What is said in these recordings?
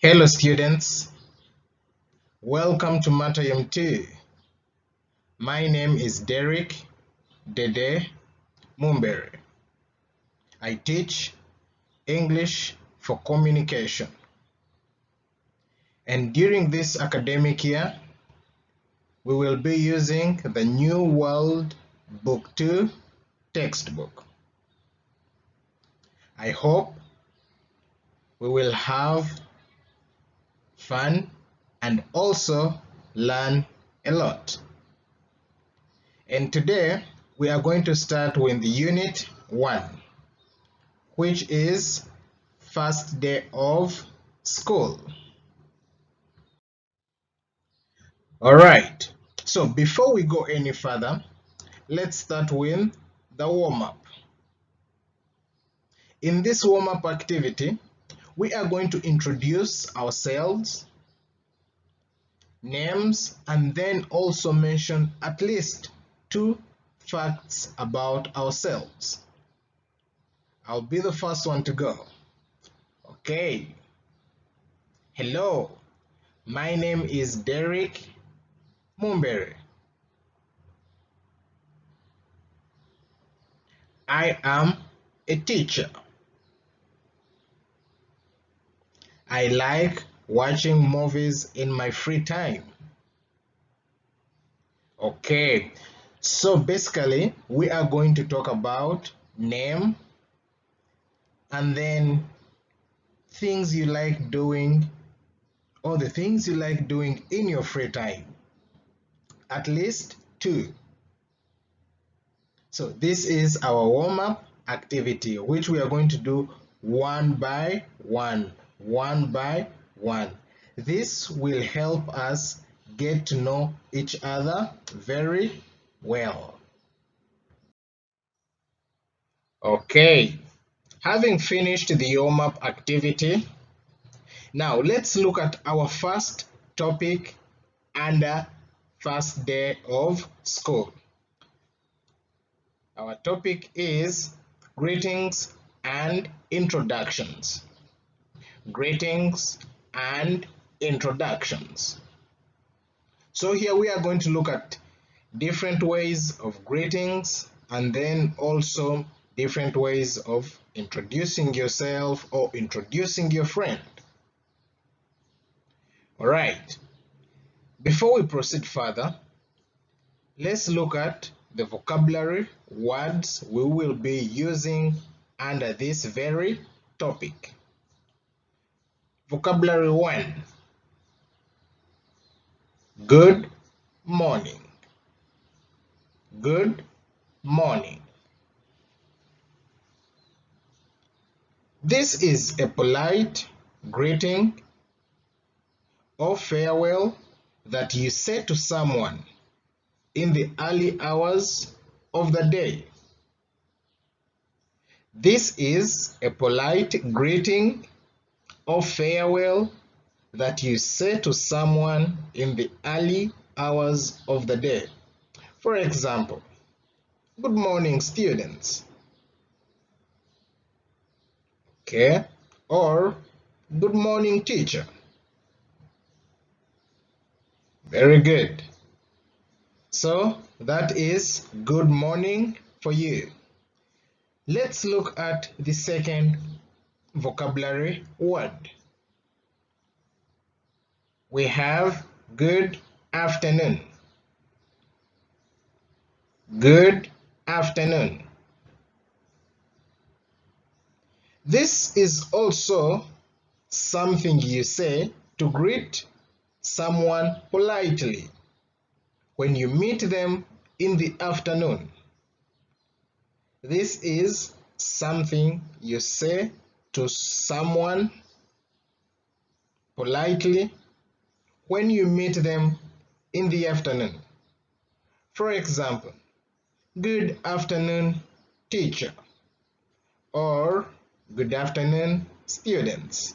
Hello students, welcome to Matayam 2. My name is Derek Dede Mumbere. I teach English for communication. And during this academic year, we will be using the New World Book 2 textbook. I hope we will have fun and also learn a lot. And today we are going to start with Unit 1, which is first day of school. All right, so before we go any further, let's start with the warm-up. In this warm-up activity, we are going to introduce ourselves, names, and then also mention at least 2 facts about ourselves. I'll be the first one to go. Okay. Hello, my name is Derek Mumbere. I am a teacher. I like watching movies in my free time. Okay, so basically we are going to talk about name and then things you like doing or the things you like doing in your free time. At least 2. So this is our warm-up activity, which we are going to do one by one. This will help us get to know each other very well. Okay, having finished the warm-up activity, now let's look at our first topic under first day of school. Our topic is greetings and introductions. Greetings and introductions. So here we are going to look at different ways of greetings and then also different ways of introducing yourself or introducing your friend. All right. Before we proceed further, let's look at the vocabulary words we will be using under this very topic. Vocabulary 1. Good morning. Good morning. This is a polite greeting or farewell that you say to someone in the early hours of the day. This is a polite greeting or farewell that you say to someone in the early hours of the day. For example, good morning, students. Okay, or good morning, teacher. Very good. So that is good morning for you. Let's look at the second vocabulary word. We have good afternoon. Good afternoon. This is also something you say to greet someone politely when you meet them in the afternoon. This is something you say to someone politely when you meet them in the afternoon. For example, good afternoon, teacher, or good afternoon, students.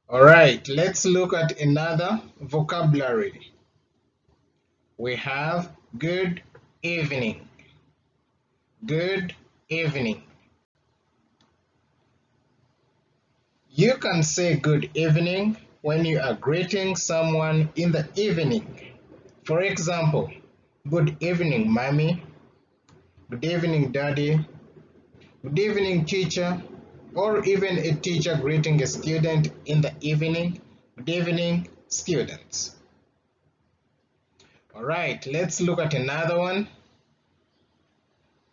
All right, let's look at another vocabulary. We have good evening. Good evening. You can say good evening when you are greeting someone in the evening. For example, good evening, mommy. Good evening, daddy. Good evening, teacher. Or even a teacher greeting a student in the evening. Good evening, students. All right, let's look at another one.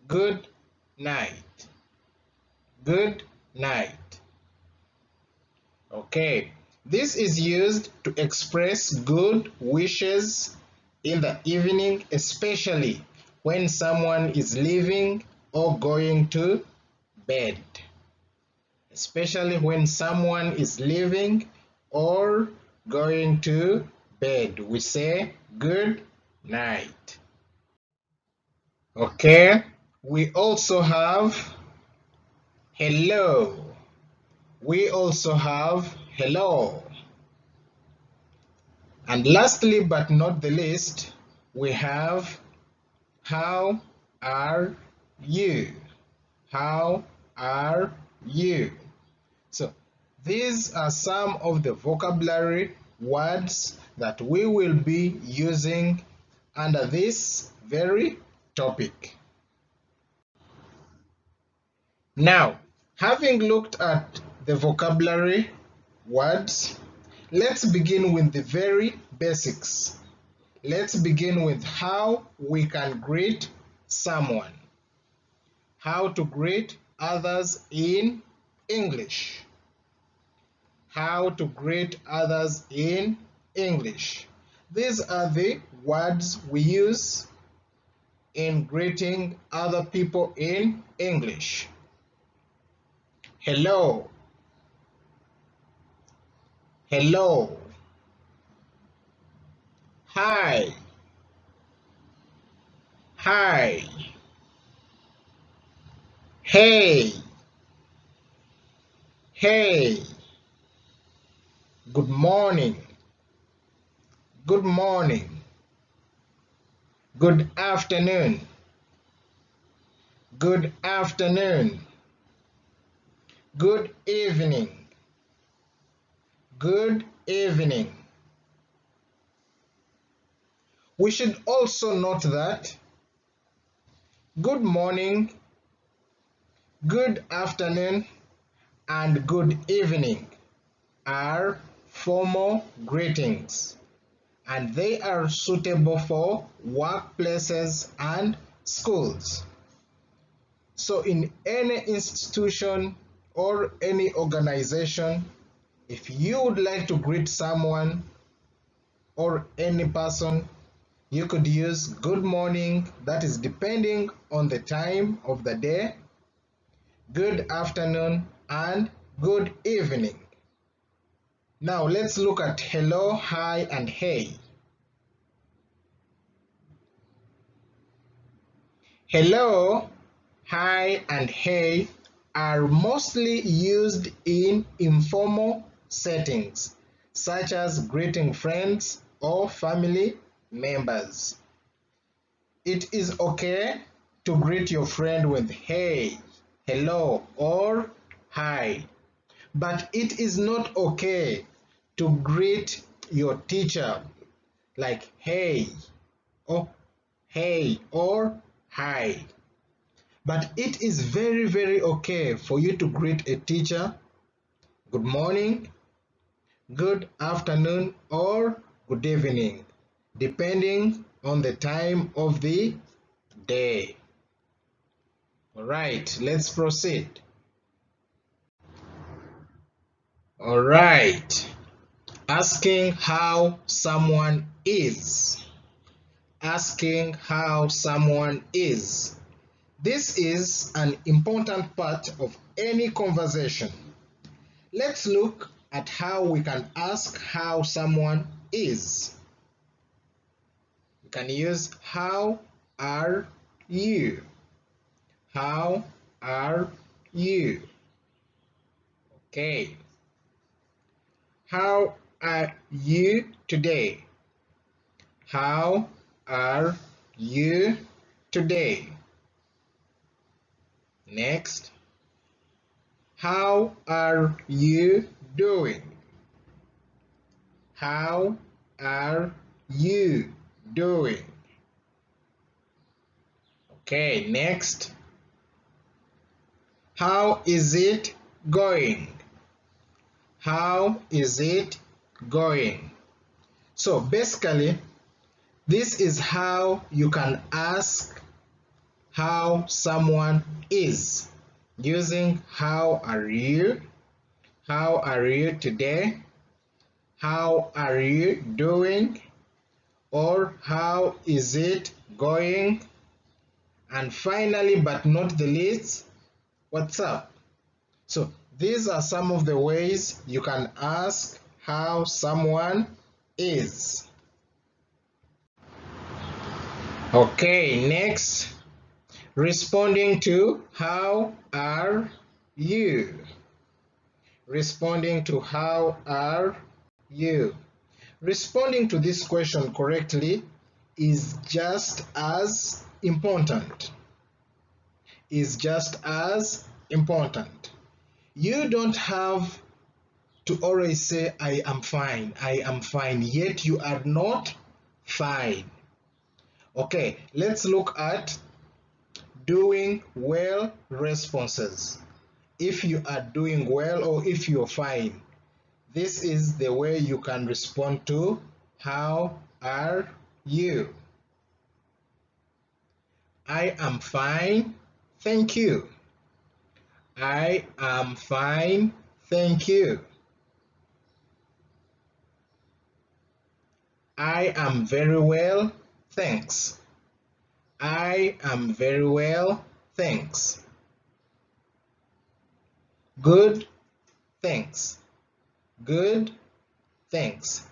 Good night. Good night. Okay, this is used to express good wishes in the evening, especially when someone is leaving or going to bed. Especially when someone is leaving or going to bed, we say good night. Okay, we also have hello. We also have hello. And lastly but not the least, we have how are you? How are you? So these are some of the vocabulary words that we will be using under this very topic. Now, having looked at the vocabulary words, let's begin with the very basics. Let's begin with how we can greet someone. How to greet others in English. How to greet others in English. These are the words we use in greeting other people in English. Hello. Hello. Hi. Hi. Hey. Hey. Good morning. Good morning. Good afternoon. Good afternoon. Good evening. Good evening. We should also note that good morning, good afternoon, and good evening are formal greetings, and they are suitable for workplaces and schools. So in any institution or any organization, if you would like to greet someone or any person, you could use good morning, that is depending on the time of the day, good afternoon, and good evening. Now let's look at hello, hi, and hey. Hello, hi, and hey are mostly used in informal settings, such as greeting friends or family members. It is okay to greet your friend with hey, hello, or hi, but it is not okay to greet your teacher like hey or hi. But it is very, very okay for you to greet a teacher good morning, good afternoon, or good evening, depending on the time of the day. All right, let's proceed. All right, asking how someone is. Asking how someone is. This is an important part of any conversation. Let's look at how we can ask how someone is. We can use how are you? How are you? Okay. How are you today? How are you today? Next. How are you doing? How are you doing? Okay, next. How is it going? How is it going? So basically, this is how you can ask how someone is using how are you? How are you today? How are you doing? Or how is it going? And finally, but not the least, what's up? So these are some of the ways you can ask how someone is. Okay, next, responding to how are you? Responding to how are you? Responding to this question correctly is just as important. Is just as important. You don't have to always say, I am fine, yet you are not fine. Okay, let's look at doing well responses. If you are doing well or if you're fine, this is the way you can respond to how are you? I am fine, thank you. I am fine, thank you. I am very well, thanks. I am very well, thanks. Good, thanks. Good, thanks.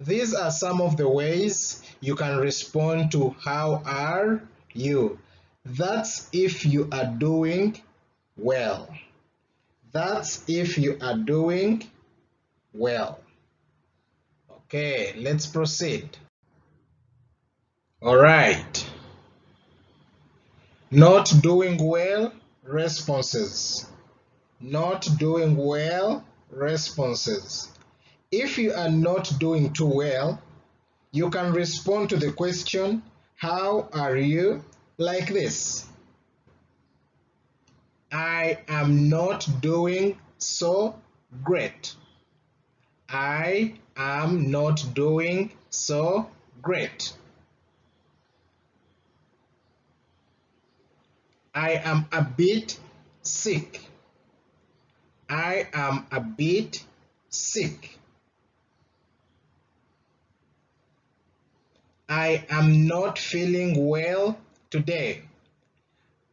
These are some of the ways you can respond to how are you. That's if you are doing well. That's if you are doing well. Okay, let's proceed. All right. Not doing well responses. Not doing well responses. If you are not doing too well, you can respond to the question, how are you? Like this. I am not doing so great. I am not doing so great. I am a bit sick. I am a bit sick. I am not feeling well today.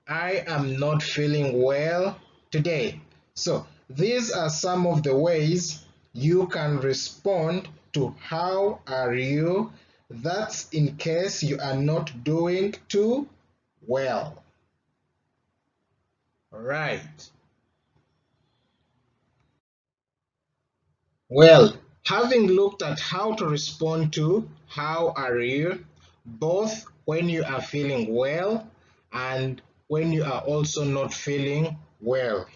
I am not feeling well today. So these are some of the ways you can respond to how are you. That's in case you are not doing too well. Right. Well, having looked at how to respond to how are you, both when you are feeling well and when you are also not feeling well,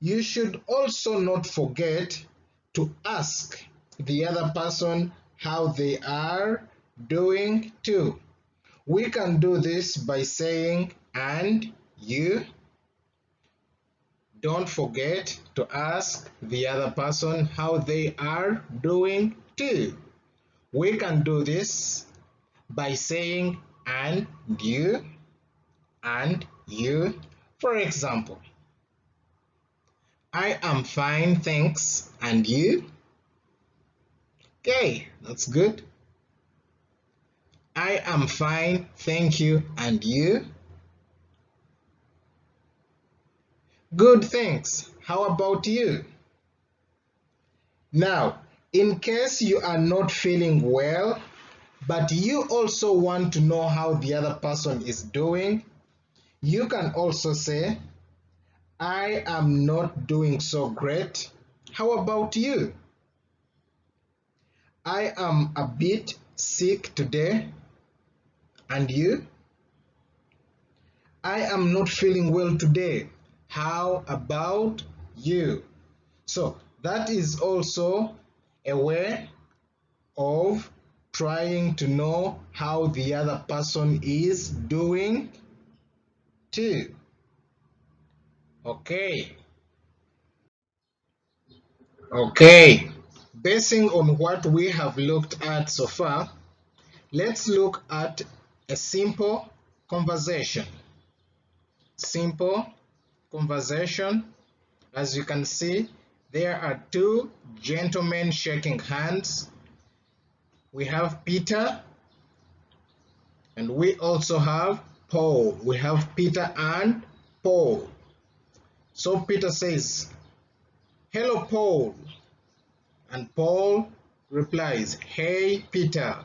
you should also not forget to ask the other person how they are doing too. We can do this by saying, and you. Don't forget to ask the other person how they are doing too. We can do this by saying, and you, and you. For example, I am fine, thanks, and you? Okay, that's good. I am fine, thank you, and you? Good, thanks. How about you? Now, in case you are not feeling well, but you also want to know how the other person is doing, you can also say, I am not doing so great. How about you? I am a bit sick today. And you? I am not feeling well today. How about you? So that is also a way of trying to know how the other person is doing too. Okay. Okay. Basing on what we have looked at so far, let's look at a simple conversation. Simple conversation. As you can see, there are two gentlemen shaking hands. We have Peter and we also have Paul. We have Peter and Paul. So Peter says, "Hello, Paul." And Paul replies, "Hey, Peter."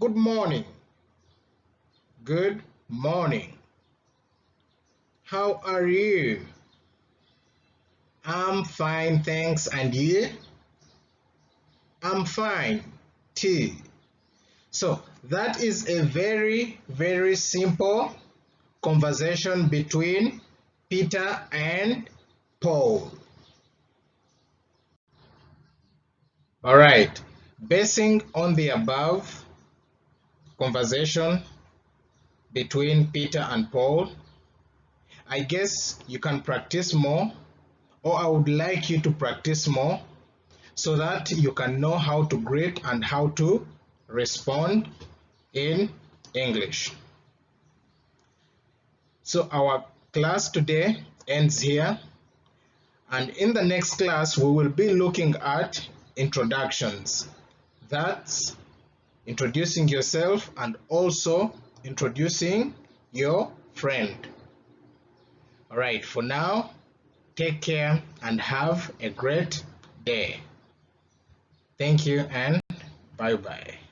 "Good morning." "Good morning." "How are you?" "I'm fine, thanks. And you?" "I'm fine, too." So that is a very, very simple conversation between Peter and Paul. All right, basing on the above conversation between Peter and Paul, I guess you can practice more, or I would like you to practice more so that you can know how to greet and how to respond in English. So our class today ends here, and in the next class we will be looking at introductions. That's introducing yourself and also introducing your friend. All right, for now, take care and have a great day. Thank you and bye-bye.